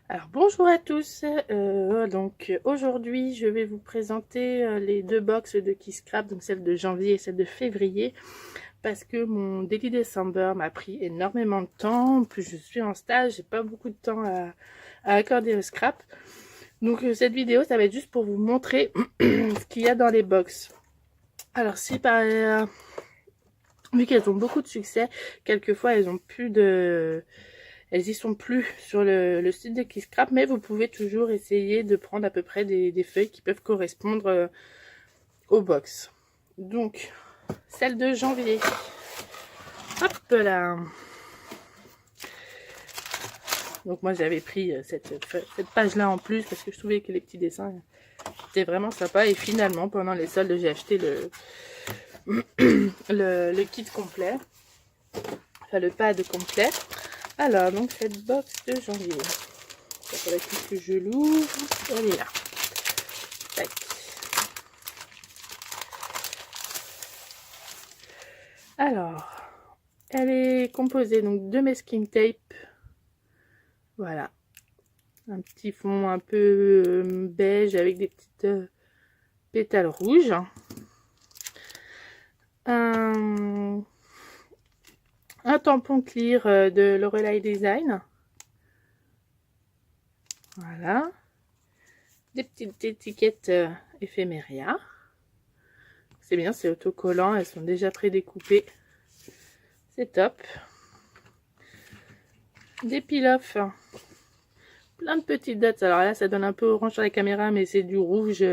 Alors bonjour à tous, aujourd'hui je vais vous présenter les deux box de Kisscraft, donc celle de janvier et celle de février, parce que mon Daily December m'a pris énormément de temps, en plus je suis en stage, j'ai pas beaucoup de temps à accorder au scrap, donc cette vidéo ça va être juste pour vous montrer ce qu'il y a dans les box. Alors si vu qu'elles ont beaucoup de succès, quelquefois elles ont plus de... Elles y sont plus sur le site de Kisscraft, mais vous pouvez toujours essayer de prendre à peu près des feuilles qui peuvent correspondre aux box. Donc, celle de janvier. Hop là. Donc moi j'avais pris cette page-là en plus parce que je trouvais que les petits dessins étaient vraiment sympas. Et finalement, pendant les soldes, j'ai acheté le kit complet. Enfin, le pad complet. Alors, donc cette box de janvier. Il faudrait que je l'ouvre. Elle est là. Tac. Alors, elle est composée donc de masking tape. Voilà. Un petit fond un peu beige avec des petites pétales rouges. Un tampon clear de Lorelai Design. Voilà. Des petites étiquettes éphéméria. C'est bien, c'est autocollant, elles sont déjà prédécoupées. C'est top. Des peel-off. Plein de petites dots. Alors là, ça donne un peu orange sur la caméra, mais c'est du rouge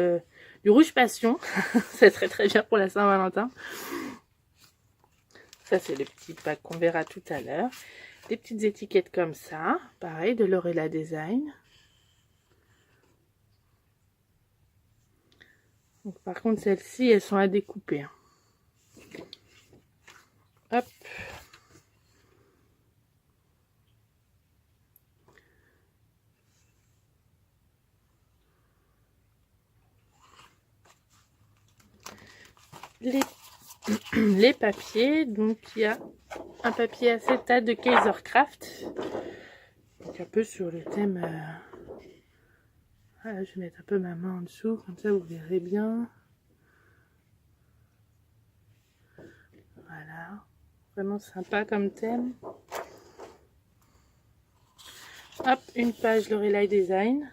passion. C'est très très bien pour la Saint-Valentin. Ça, c'est le petit pack qu'on verra tout à l'heure. Des petites étiquettes comme ça. Pareil, de Lorelai Design. Donc, par contre, celles-ci, elles sont à découper. Hop. Les papiers. Donc, il y a un papier acétate de Kaisercraft. Donc, un peu sur le thème... Voilà, je vais mettre un peu ma main en dessous, comme ça vous verrez bien. Voilà, vraiment sympa comme thème. Hop, une page Lorelai Design.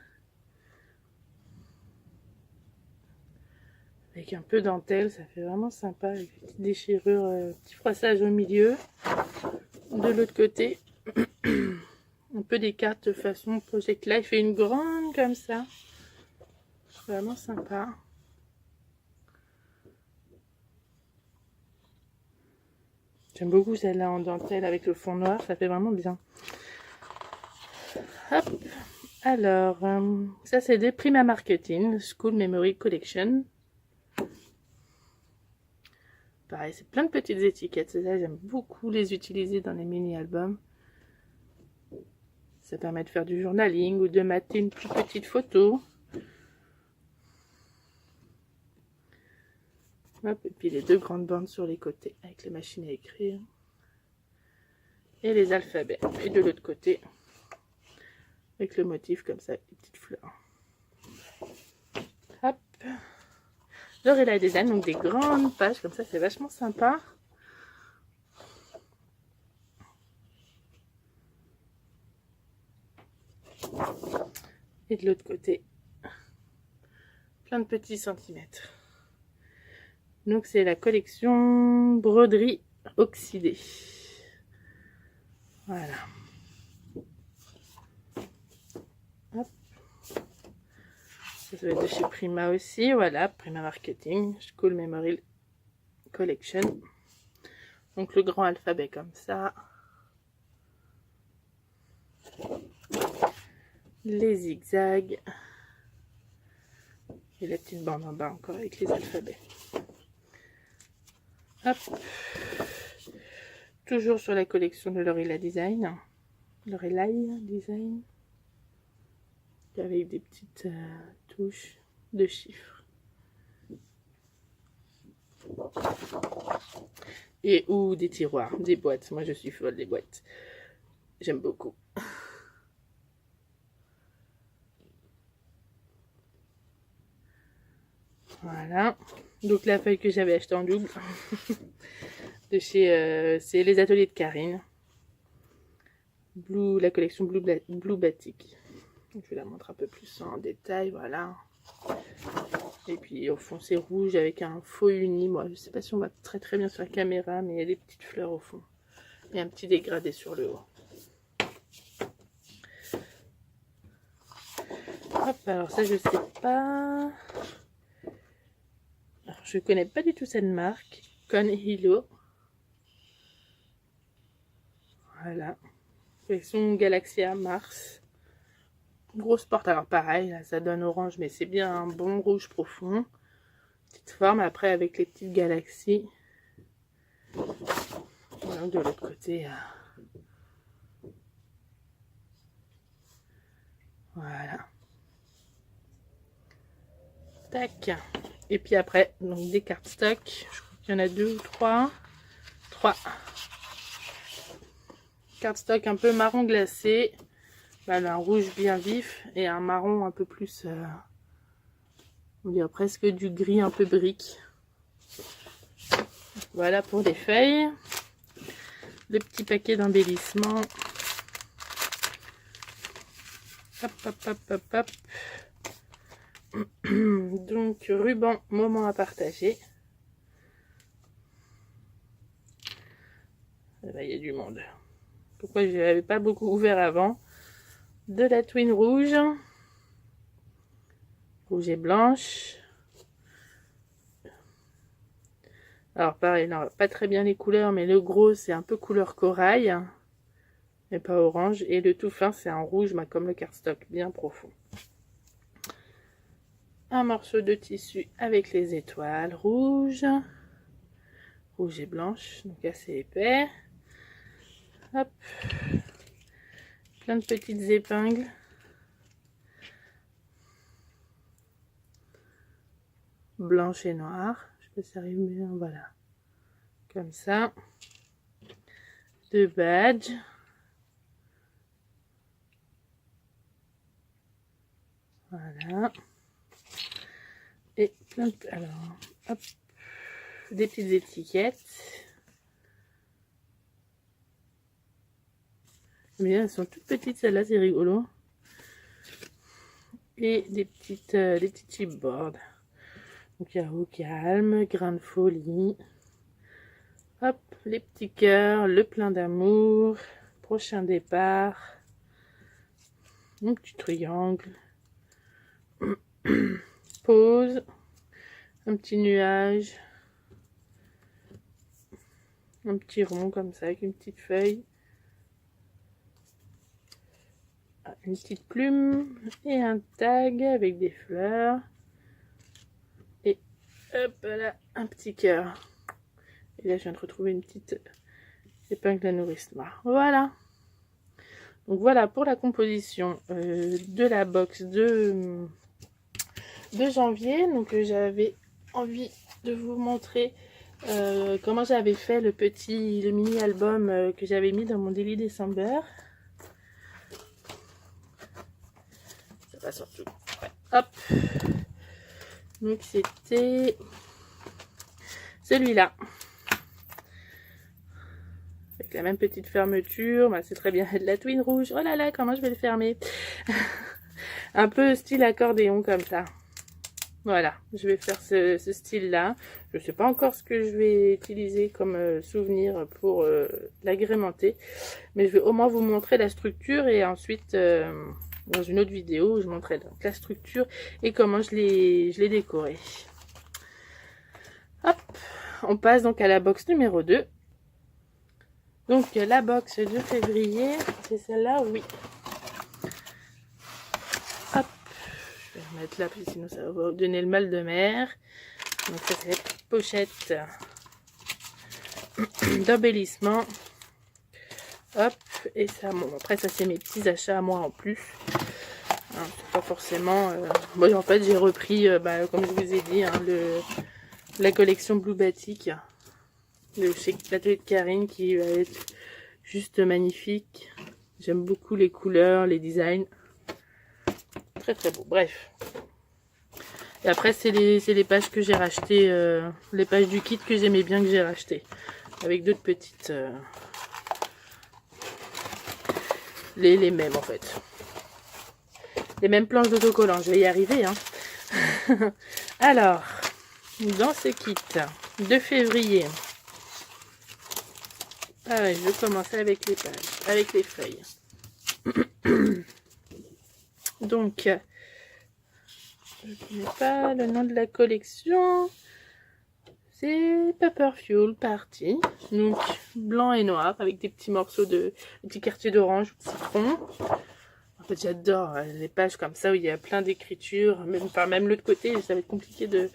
Avec un peu dentelle, ça fait vraiment sympa, avec une petite déchirure, petit froissage au milieu. De l'autre côté, un peu des cartes de façon Project Life et une grande comme ça. Vraiment sympa. J'aime beaucoup celle-là en dentelle avec le fond noir, ça fait vraiment bien. Hop. Alors, ça c'est des Prima Marketing School Memory Collection. Pareil, c'est plein de petites étiquettes. Là, j'aime beaucoup les utiliser dans les mini-albums. Ça permet de faire du journaling ou de mater une plus petite photo. Hop, et puis les deux grandes bandes sur les côtés avec les machines à écrire. Et les alphabets. Et de l'autre côté, avec le motif comme ça, les petites fleurs. Hop. Lorelai Design, donc des grandes pages comme ça, c'est vachement sympa. Et de l'autre côté, plein de petits centimètres. Donc c'est la collection broderie oxydée. Voilà. Hop. Ça doit être de chez Prima aussi. Voilà, Prima Marketing, School Memory Collection. Donc le grand alphabet comme ça. Les zigzags. Et la petite bande en bas encore avec les alphabets. Hop. Toujours sur la collection de Lorelai Design. Lorelai Design. Avec des petites touches de chiffres. Et ou des tiroirs, des boîtes. Moi je suis folle des boîtes. J'aime beaucoup. Voilà. Donc la feuille que j'avais achetée en double. De chez... c'est les ateliers de Karine. La collection Blue Batik. Je vais la montrer un peu plus en détail, voilà. Et puis au fond c'est rouge avec un faux uni. Moi je sais pas si on voit très bien sur la caméra, mais il y a des petites fleurs au fond. Et un petit dégradé sur le haut. Hop, alors ça je sais pas. Alors, je connais pas du tout cette marque. Conhilo. Voilà. Collection Galaxia Mars. Grosse porte. Alors pareil, là, ça donne orange, mais c'est bien un bon rouge profond. Petite forme. Après avec les petites galaxies. Voilà, de l'autre côté. Voilà. Tac. Et puis après, donc des cartes stock. Je crois qu'il y en a 2 ou 3. 3. Cartes stock un peu marron glacé. Voilà, un rouge bien vif et un marron un peu plus, on dirait presque du gris un peu brique. Voilà pour les feuilles. Le petit paquet d'embellissement. Hop, hop, hop, hop, hop. Donc, ruban, moment à partager. Là, il y a du monde. Pourquoi je n'avais pas beaucoup ouvert avant? De la twin rouge. Rouge et blanche. Alors pareil, non, pas très bien les couleurs, mais le gros c'est un peu couleur corail. Mais pas orange. Et le tout fin c'est un rouge, comme le cardstock, bien profond. Un morceau de tissu avec les étoiles rouges. Rouge et blanche, donc assez épais. Hop. Plein de petites épingles. Blanche et noire. Je sais pas si ça arrive bien, voilà. Comme ça. 2 badges. Voilà. Et plein de... Alors, hop. Des petites étiquettes. Mais elles sont toutes petites, celles-là, c'est rigolo. Et des petites chipboards. Donc il y a au calme, grain de folie. Hop, les petits cœurs, le plein d'amour, prochain départ, un petit triangle, pause, un petit nuage, un petit rond comme ça avec une petite feuille, une petite plume et un tag avec des fleurs. Et hop là, un petit cœur. Et là, je viens de retrouver une petite épingle à nourrissement. Voilà. Donc voilà pour la composition de la box de janvier. Donc j'avais envie de vous montrer comment j'avais fait le mini album que j'avais mis dans mon Daily December. Ça va surtout. Ouais. Hop. Donc c'était celui-là. Avec la même petite fermeture. Bah, c'est très bien. De la twin rouge. Oh là là, comment je vais le fermer? Un peu style accordéon comme ça. Voilà, je vais faire ce style-là. Je ne sais pas encore ce que je vais utiliser comme souvenir pour l'agrémenter. Mais je vais au moins vous montrer la structure et ensuite, dans une autre vidéo, je montrerai donc la structure et comment je l'ai décoré. Hop, on passe donc à la box numéro 2. Donc la box de février, c'est celle-là, oui. Hop, je vais remettre là, parce que sinon ça va vous donner le mal de mer. Donc ça c'est la petite pochette d'embellissement. Hop, et ça, bon après ça c'est mes petits achats à moi en plus. Hein, c'est pas forcément... Moi en fait j'ai repris, comme je vous ai dit, hein, la collection Blue Batik. Chez l'atelier de Karine qui va être juste magnifique. J'aime beaucoup les couleurs, les designs. Très très beau. Bref. Et après, c'est les pages que j'ai rachetées, les pages du kit que j'aimais bien que j'ai racheté. Avec d'autres petites... les mêmes en fait. Les mêmes planches d'autocollants. Je vais y arriver. Hein. Alors, dans ce kit de février... Ah ouais, je vais commencer avec les pages, avec les feuilles. Donc, je ne connais pas le nom de la collection. C'est Paper Fuel Party. Donc, blanc et noir avec des petits morceaux des petits quartiers d'orange ou de citron. En fait, j'adore les pages comme ça où il y a plein d'écritures. Même l'autre côté, ça va être compliqué de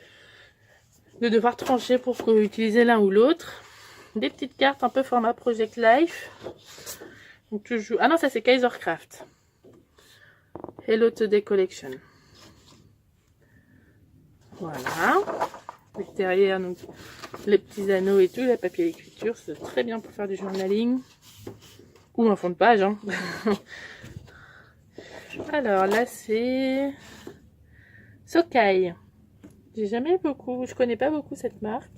devoir trancher pour utiliser l'un ou l'autre. Des petites cartes un peu format Project Life. Donc, toujours... Ah non, ça c'est Kaisercraft. Hello Today Collection. Voilà. Avec derrière, donc, les petits anneaux et tout, le papier d'écriture, c'est très bien pour faire du journaling. Ou un fond de page. Hein. Alors là, c'est Sokai. Je connais pas beaucoup cette marque.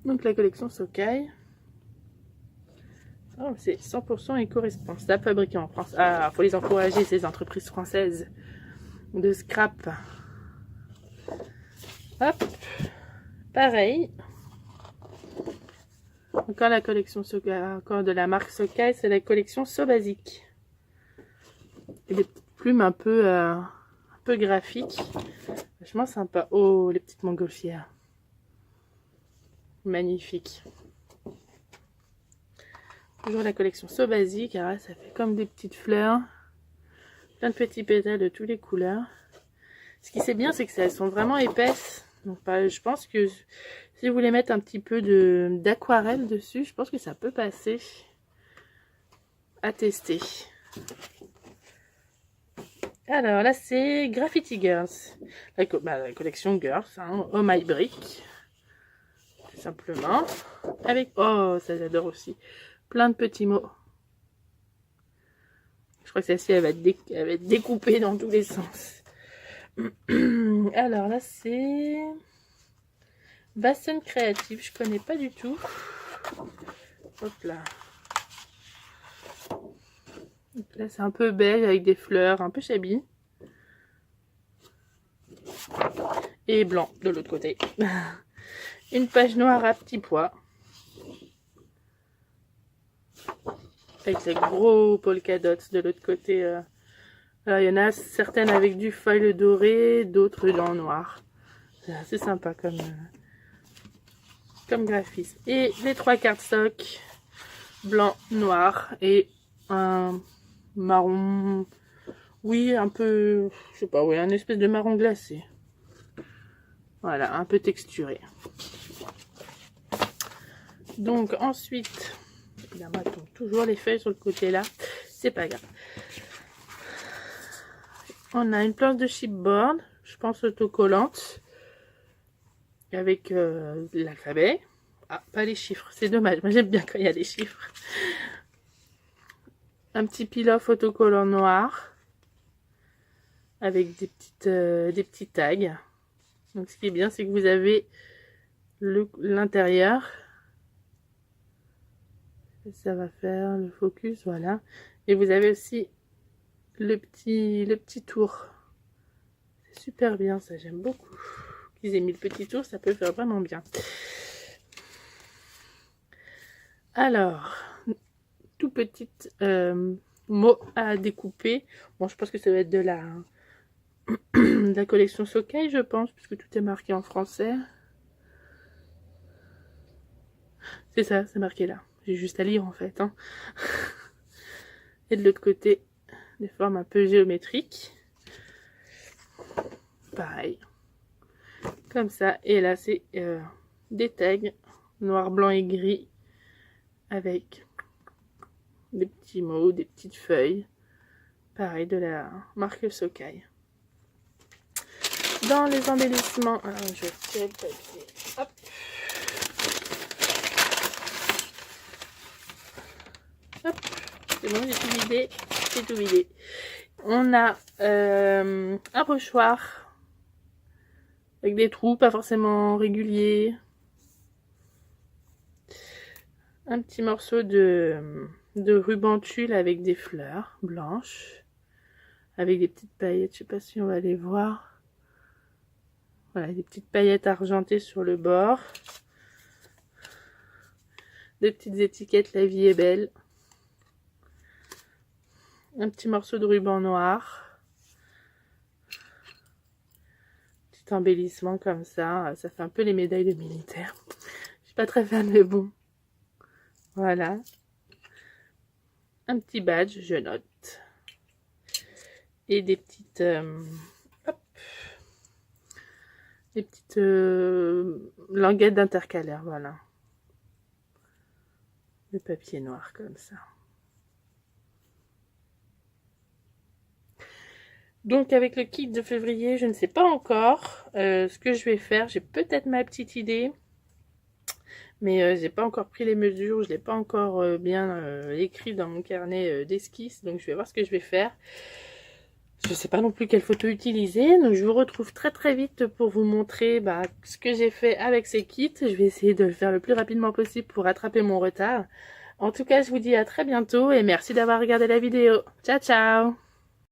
Donc la collection Sokai. Oh, c'est 100% éco-responsable, fabriqué en France. Ah, faut les encourager, ces entreprises françaises de scrap. Hop, pareil. Encore la collection Sokai, encore de la marque Sokai, c'est la collection So Basique. Et des petites plumes un peu graphiques. Vachement sympa. Oh, les petites montgolfières. Magnifique. Toujours la collection So Basique. Alors là, ça fait comme des petites fleurs. Plein de petits pétales de toutes les couleurs. Ce qui c'est bien, c'est que elles sont vraiment épaisses. Donc, je pense que si vous voulez mettre un petit peu d'aquarelle dessus, je pense que ça peut passer. À tester. Alors là, c'est Graffiti Girls. La collection Girls, hein, Oh My Brick. Tout simplement. Avec, oh, ça j'adore aussi. Plein de petits mots. Je crois que celle-ci, elle va être découpée dans tous les sens. Alors là, c'est Baston Créative. Je connais pas du tout. Hop là. Donc là, c'est un peu beige avec des fleurs, un peu shabby. Et blanc de l'autre côté. Une page noire à petits pois. Avec les gros polka dots de l'autre côté. Alors, il y en a certaines avec du foil doré, d'autres dans le noir. C'est assez sympa comme graphisme. Et les 3 cardstock blanc, noir et un marron, oui, un peu, je sais pas, oui, un espèce de marron glacé. Voilà, un peu texturé. Donc ensuite, évidemment, elle tombe toujours les feuilles sur le côté là, c'est pas grave. On a une planche de chipboard, je pense autocollante, avec l'alphabet. Ah, pas les chiffres, c'est dommage, moi j'aime bien quand il y a des chiffres. Un petit peel-off autocollant noir avec des petits tags. Donc ce qui est bien, c'est que vous avez l'intérieur. Ça va faire le focus, voilà. Et vous avez aussi le petit tour. C'est super bien, ça j'aime beaucoup. Qu'ils aient mis le petit tour, ça peut faire vraiment bien. Alors, tout petit mot à découper. Bon, je pense que ça va être de la collection Sokai, je pense, puisque tout est marqué en français. C'est ça, c'est marqué là. J'ai juste à lire en fait. Hein. Et de l'autre côté, des formes un peu géométriques. Pareil. Comme ça. Et là, c'est des tags noir, blanc et gris. Avec des petits mots, des petites feuilles. Pareil, de la marque Sokai. Dans les embellissements, alors je tire le papier. Hop. Hop. C'est bon, j'ai tout vidé. C'est tout vidé. On a un pochoir avec des trous pas forcément réguliers. Un petit morceau de ruban tulle avec des fleurs blanches, avec des petites paillettes, je sais pas si on va les voir. Voilà, des petites paillettes argentées sur le bord. Des petites étiquettes La vie est belle. Un petit morceau de ruban noir. Petit embellissement comme ça. Ça fait un peu les médailles de militaire. Je suis pas très fan, mais bon. Voilà. Un petit badge, je note. Et des petites... hop. Des petites languettes d'intercalaire, voilà. De papier noir comme ça. Donc avec le kit de février, je ne sais pas encore ce que je vais faire. J'ai peut-être ma petite idée. Mais j'ai pas encore pris les mesures. Je ne l'ai pas encore bien écrit dans mon carnet d'esquisse. Donc je vais voir ce que je vais faire. Je ne sais pas non plus quelle photo utiliser. Donc je vous retrouve très très vite pour vous montrer ce que j'ai fait avec ces kits. Je vais essayer de le faire le plus rapidement possible pour rattraper mon retard. En tout cas, je vous dis à très bientôt et merci d'avoir regardé la vidéo. Ciao ciao!